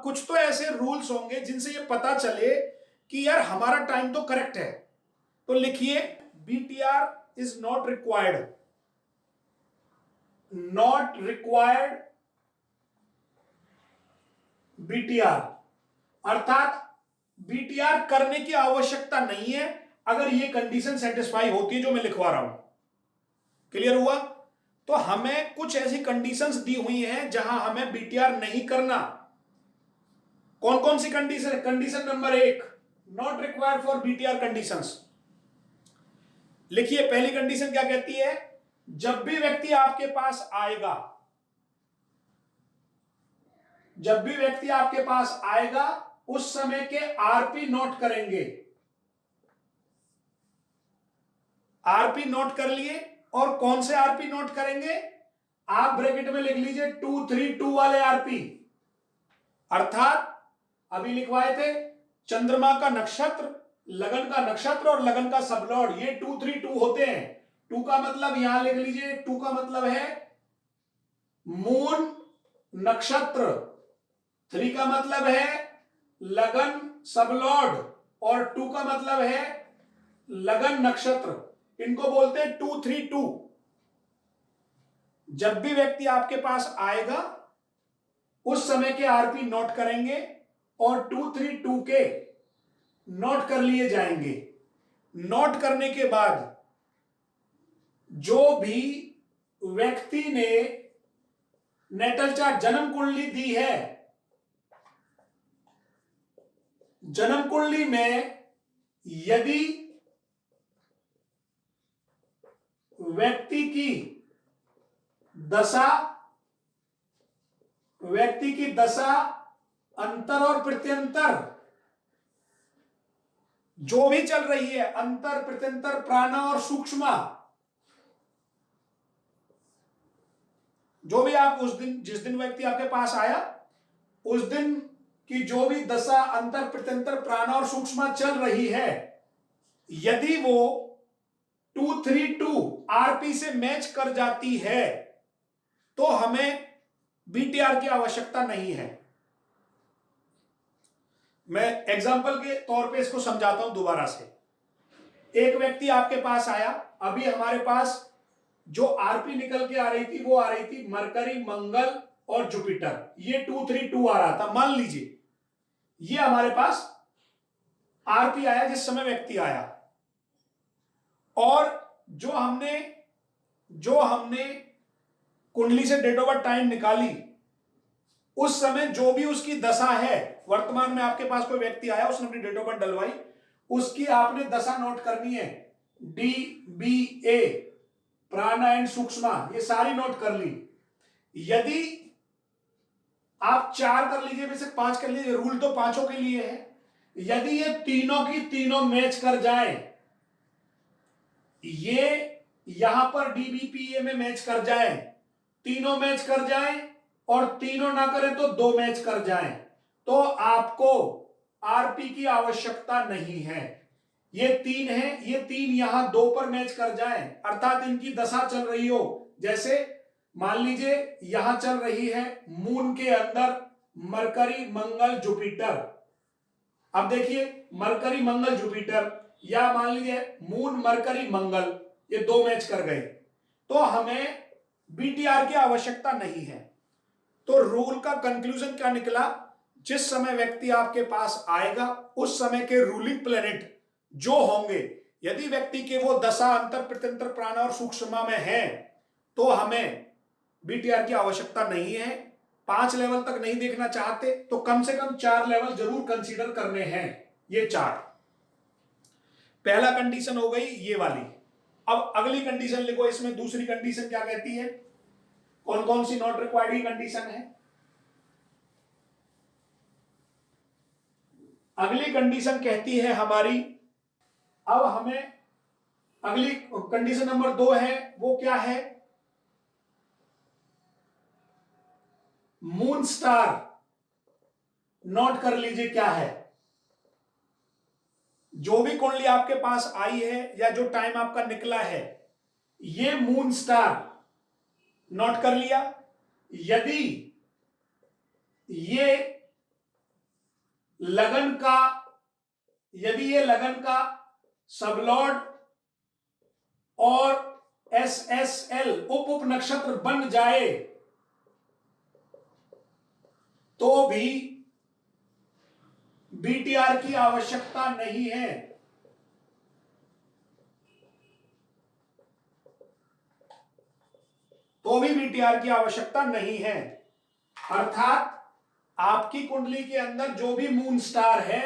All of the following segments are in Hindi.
कुछ तो ऐसे रूल्स होंगे जिनसे ये पता चले कि यार हमारा टाइम तो करेक्ट है। तो लिखिए BTR is not required, not required BTR, अर्थात बीटीआर करने की आवश्यकता नहीं है अगर ये कंडीशन सेटिस्फाई होती है जो मैं लिखवा रहा हूं। क्लियर हुआ? तो हमें कुछ ऐसी कंडीशंस दी हुई हैं जहां हमें बीटीआर नहीं करना। कौन कौन सी condition? Condition number 1, not required for BTR conditions. लिखिए पहली कंडीशन क्या कहती है? जब भी व्यक्ति आपके पास आएगा, जब भी व्यक्ति आपके पास आएगा उस समय के आरपी नोट करेंगे। आरपी नोट कर लिए, और कौन से आरपी नोट करेंगे? आप ब्रैकेट में लिख लीजिए 232 वाले आरपी, अर्थात अभी लिखवाए थे चंद्रमा का नक्षत्र, लगन का नक्षत्र और लगन का सबलॉर्ड, ये 232 होते हैं। 2 का मतलब यहां लिख लीजिए, 2 का मतलब है मून नक्षत्र, 3 का मतलब है लगन सबलॉर्ड, और 2 का मतलब है लगन नक्षत्र। इनको बोलते हैं 232। जब भी व्यक्ति आपके पास आएगा उस समय के आरपी नोट करेंगे और 232 के नोट कर लिए जाएंगे। नोट करने के बाद जो भी व्यक्ति ने नेटल चार्ट जन्म कुंडली दी है, जन्म कुंडली में यदि व्यक्ति की दशा अंतर और प्रत्यंतर जो भी चल रही है, अंतर प्रत्यंतर प्राण और सूक्ष्म, जो भी आप उस दिन, जिस दिन व्यक्ति आपके पास आया उस दिन की जो भी दशा अंतर प्रत्यंतर प्राण और सूक्ष्म चल रही है, यदि वो 232 आरपी से मैच कर जाती है तो हमें बीटीआर की आवश्यकता नहीं है। मैं एग्जांपल के तौर पे इसको समझाता हूं दोबारा से। एक व्यक्ति आपके पास आया, अभी हमारे पास जो आरपी निकल के आ रही थी वो आ रही थी मरकरी, मंगल और जुपिटर, ये 232 आ रहा था। मान लीजिए ये हमारे पास आरपी आया जिस समय व्यक्ति आया, और जो हमने कुंडली से डेट ऑफ बर्थ टाइम निकाली, उस समय जो भी उसकी दशा है, वर्तमान में आपके पास कोई व्यक्ति आया, उसने अपनी डेट ऑफ बर्थ डलवाई, उसकी आपने दशा नोट करनी है, डी बी ए, प्राण एंड सूक्ष्म, ये सारी नोट कर ली। यदि आप 4 कर लीजिए, वैसे 5 कर लीजिए, रूल तो पांचों के लिए है। यदि ये तीनों की तीनों मैच कर जाए, ये यहां पर डीबीपीए में मैच कर जाए, तीनों मैच कर जाए, और तीनों ना करें तो 2 मैच कर जाए, तो आपको आरपी की आवश्यकता नहीं है। ये 3 है, ये 3 यहां 2 पर मैच कर जाए, अर्थात इनकी दशा चल रही हो, जैसे मान लीजिए यहां चल रही है मून के अंदर मरकरी, मंगल, जुपिटर। अब देखिए मरकरी, मंगल, जुपिटर, या मान लीजिए मून, मरकरी, मंगल, ये 2 मैच कर गए, तो हमें बीटीआर की आवश्यकता नहीं है। तो रूल का कंक्लूजन क्या निकला? जिस समय व्यक्ति आपके पास आएगा उस समय के रूलिंग प्लेनेट जो होंगे, यदि व्यक्ति के वो दशा अंतर प्रत्यंतर प्राण और सूक्ष्म में है तो हमें बीटीआर की आवश्यकता नहीं है। 5 लेवल तक नहीं देखना चाहते तो कम से कम 4 लेवल जरूर कंसीडर करने हैं। ये 4 पहला कंडीशन हो गई ये वाली। अब अगली कंडीशन लिखो, इसमें दूसरी कंडीशन क्या कहती है? कौन कौन सी नॉट रिक्वायर्ड की कंडीशन है? अगली कंडीशन कहती है हमारी, अब हमें अगली कंडीशन नंबर 2 है, वो क्या है? Moon star. नोट कर लीजिए क्या है। जो भी कुंडली आपके पास आई है या जो टाइम आपका निकला है, ये मून स्टार नोट कर लिया। यदि ये लगन का, यदि ये लगन का सबलॉर्ड और SSL उप उप नक्षत्र बन जाए तो भी BTR की आवश्यकता नहीं है। तो भी BTR की आवश्यकता नहीं है। अर्थात आपकी कुंडली के अंदर जो भी मून स्टार है,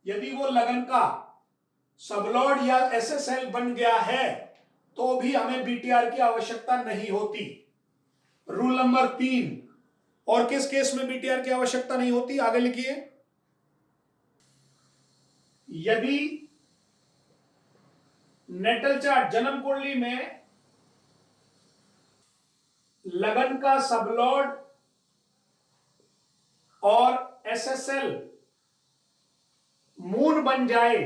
यदि वो लगन का सबलॉर्ड या SSL बन गया है तो भी हमें BTR की आवश्यकता नहीं होती। Rule number 3। और किस केस में BTR की आवश्यकता नहीं होती, आगे लिखिए। यदि नेटल चार्ट जन्म कुंडली में लगन का सबलॉर्ड और SSL मून बन जाए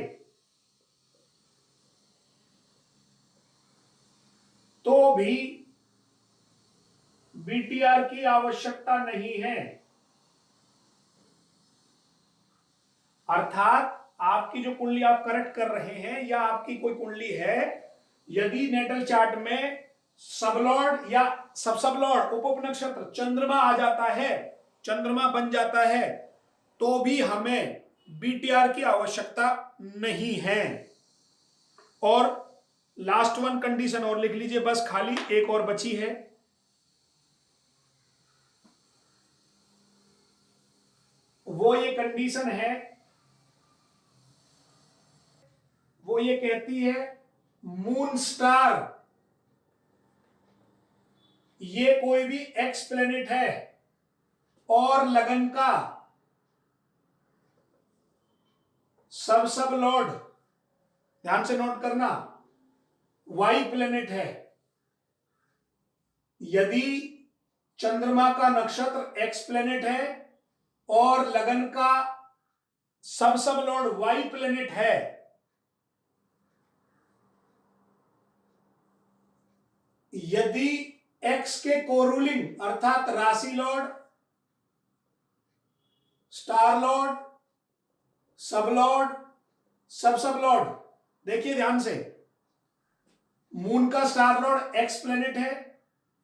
तो भी BTR की आवश्यकता नहीं है। अर्थात आपकी जो कुंडली आप करेक्ट कर रहे हैं या आपकी कोई कुंडली है, यदि नेटल चार्ट में सबलॉर्ड या सबलॉर्ड उप नक्षत्र चंद्रमा आ जाता है, चंद्रमा बन जाता है, तो भी हमें BTR की आवश्यकता नहीं है। और लास्ट वन कंडीशन और लिख लीजिए, बस खाली एक और बची है। वो ये कंडीशन है, वो ये कहती है मून स्टार ये कोई भी एक्स प्लेनेट है और लगन का सब लॉर्ड, ध्यान से नोट करना, वाई प्लेनेट है। यदि चंद्रमा का नक्षत्र एक्स प्लेनेट है और लगन का सब लॉर्ड वाई प्लेनेट है, यदि एक्स के कोरूलिंग अर्थात राशि लॉर्ड, स्टार लॉर्ड, सब लॉर्ड, सब लॉर्ड, देखिए ध्यान से, मून का स्टार लॉर्ड एक्स प्लेनेट है,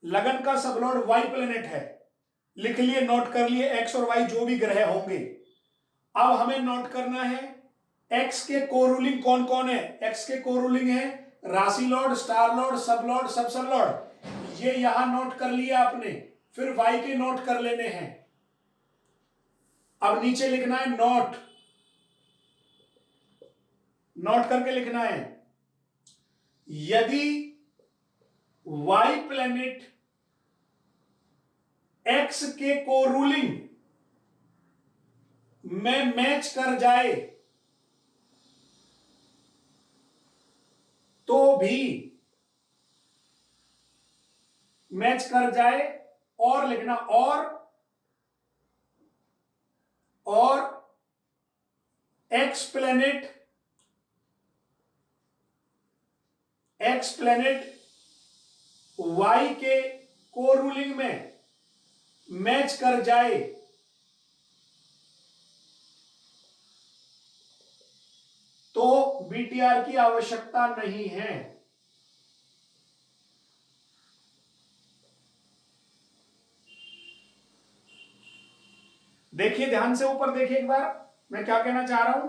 लगन का सब लॉर्ड वाई प्लेनेट है। लिख लिए, नोट कर लिए, एक्स और वाई जो भी ग्रह होंगे। अब हमें नोट करना है एक्स के कोरूलिंग कौन कौन है। एक्स के कोरूलिंग है राशि लॉर्ड, स्टार लॉर्ड, सब लॉर्ड, ये यहां नोट कर लिया आपने। फिर वाई के नोट कर लेने हैं। अब नीचे लिखना है नोट, नोट करके लिखना है, यदि वाई प्लेनेट एक्स के कोरूलिंग में मैच कर जाए तो भी मैच कर जाए, और लिखना, और एक्स प्लेनेट वाई के कोरूलिंग में मैच कर जाए तो BTR की आवश्यकता नहीं है। देखिए ध्यान से, ऊपर देखिए एक बार मैं क्या कहना चाह रहा हूं।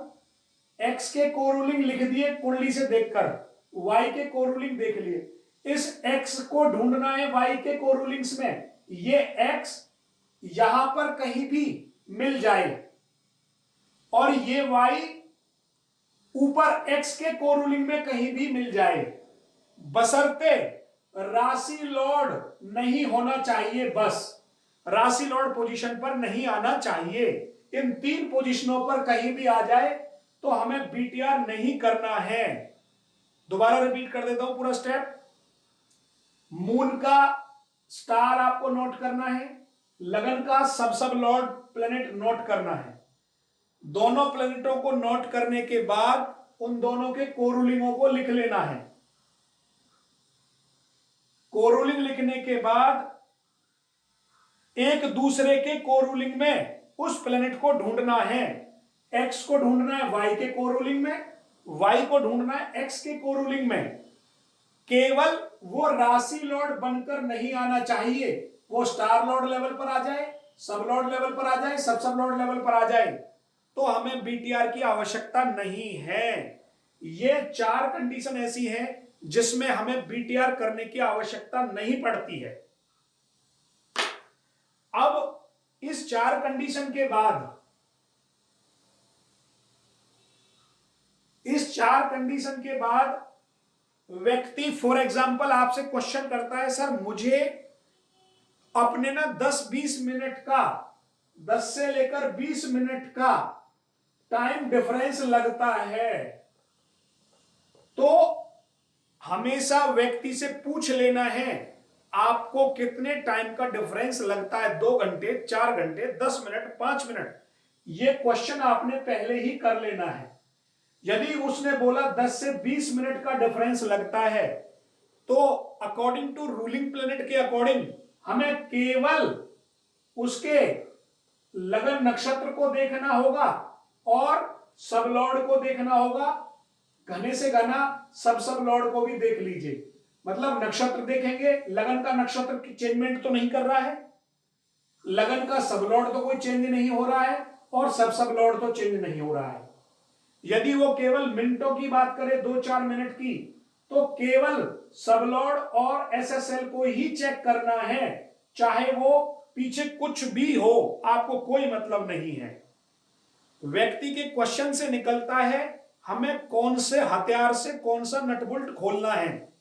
एक्स के कोरूलिंग लिख दिए कुंडली से देखकर, वाई के कोरूलिंग देख लिए। इस एक्स को ढूंढना है वाई के कोरूलिंग्स में। ये एक्स यहां पर कहीं भी मिल जाए और ये वाई ऊपर एक्स के कोरूलिंग में कहीं भी मिल जाए, बशर्ते राशि लॉर्ड नहीं होना चाहिए। बस राशि लॉर्ड पोजीशन पर नहीं आना चाहिए। इन 3 पोजीशनों पर कहीं भी आ जाए तो हमें BTR नहीं करना है। दोबारा रिपीट कर देता हूं पूरा स्टेप। मून का स्टार आपको नोट करना है, लगन का सब लॉर्ड प्लेनेट नोट करना है। दोनों प्लेनेटों को नोट करने के बाद उन दोनों के कोरूलिंगों को लिख लेना है। कोरूलिंग लिखने के बाद एक दूसरे के कोरूलिंग में उस प्लेनेट को ढूंढना है। एक्स को ढूंढना है वाई के कोरूलिंग में, वाई को ढूंढना है एक्स के कोरूलिंग में। केवल वो राशि लॉर्ड बनकर नहीं आना चाहिए, वो स्टार लॉर्ड लेवल पर आ जाए, सब लॉर्ड लेवल पर आ जाए, सब लॉर्ड लेवल पर आ जाए, तो हमें बीटीआर की आवश्यकता नहीं है। ये 4 कंडीशन ऐसी हैं जिसमें हमें बीटीआर करने की आवश्यकता नहीं पड़ती है। अब इस 4 कंडीशन के बाद, इस 4 कंडीशन के बाद व्यक्ति फॉर एग्जांपल आपसे क्वेश्चन करता है, सर मुझे अपने ना 10-20 मिनट का, 10 से लेकर 20 मिनट का टाइम डिफरेंस लगता है, तो हमेशा व्यक्ति से पूछ लेना है आपको कितने टाइम का डिफरेंस लगता है, 2 घंटे, 4 घंटे, 10 मिनट, 5 मिनट। यह क्वेश्चन आपने पहले ही कर लेना है। यदि उसने बोला 10 से 20 मिनट का डिफरेंस लगता है, तो अकॉर्डिंग टू रूलिंग प्लेनेट के अकॉर्डिंग हमें केवल उसके लगन नक्षत्र को देखना होगा और सब लॉर्ड को देखना होगा। घने से घना सब लॉर्ड को भी देख लीजिए, मतलब नक्षत्र देखेंगे, लगन का नक्षत्र की चेंजमेंट तो नहीं कर रहा है, लगन का सब लॉर्ड तो कोई चेंज नहीं हो रहा है, और सब लॉर्ड तो चेंज नहीं हो रहा है। यदि वो केवल मिनटों की बात करे, 2-4 मिनट की, तो केवल सब लॉर्ड और एसएसएल को ही चेक करना है, चाहे वो पीछे कुछ भी हो, आपको कोई मतलब नहीं है। व्यक्ति के क्वेश्चन से निकलता है हमें कौन से हथियार से कौन सा नटबुल्ट खोलना है,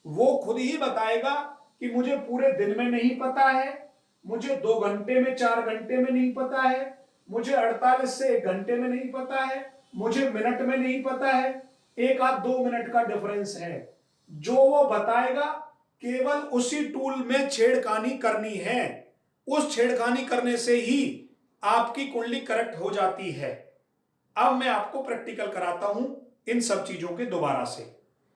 वो खुद ही बताएगा कि मुझे पूरे दिन में नहीं पता है, मुझे 2 घंटे में, 4 घंटे में नहीं पता है, मुझे 48 से 1 घंटे में नहीं पता है, मुझे मिनट में नहीं पता है, 1 आध 2 मिनट का डिफरेंस है। जो वो बताएगा केवल उसी टूल में छेड़खानी करनी है, उस छेड़खानी करने से ही आपकी कुंडली करेक्ट हो जाती है। अब मैं आपको प्रैक्टिकल कराता हूं इन सब चीजों के दोबारा से।